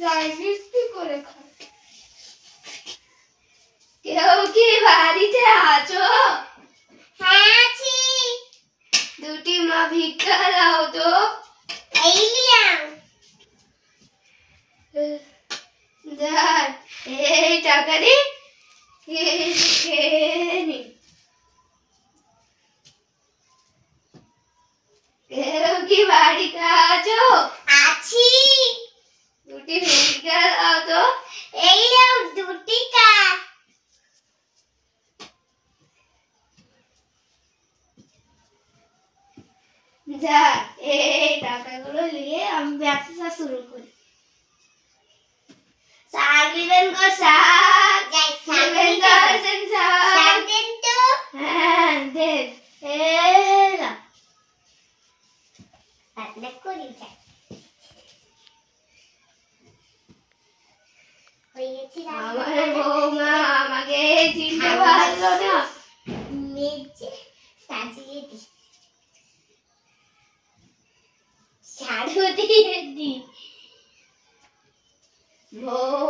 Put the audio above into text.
Chinese কি করে খায়? কেউ কি বাড়িতে আছো? হ্যাঁ আছি। দুটি মা ভিক্ষা দাও তো। এই লিয়াও। যাই এই টাকা দি খেয়ে নি। কেউ কি বাড়িতে আছো? আছি। দুটি ভিক্ষা দাও তো। এই নাও 2 টাকা। যা এই টাকাগুলো নিয়ে আমি ব্যবসা শুরু করি। শাক দিবেন গো শাক। যাই শাক দিবেন তো আসেন শাক। শাক দেন তো। হ্যাঁ দেন। এলা রান্না করি যাই। হয়ে গেছে রান্না। আমার বৌমা আমাকে চিনতে পারলো না। মেজে সাজিয়ে দি। ঝাড়ু দিয়ে দি। বৌ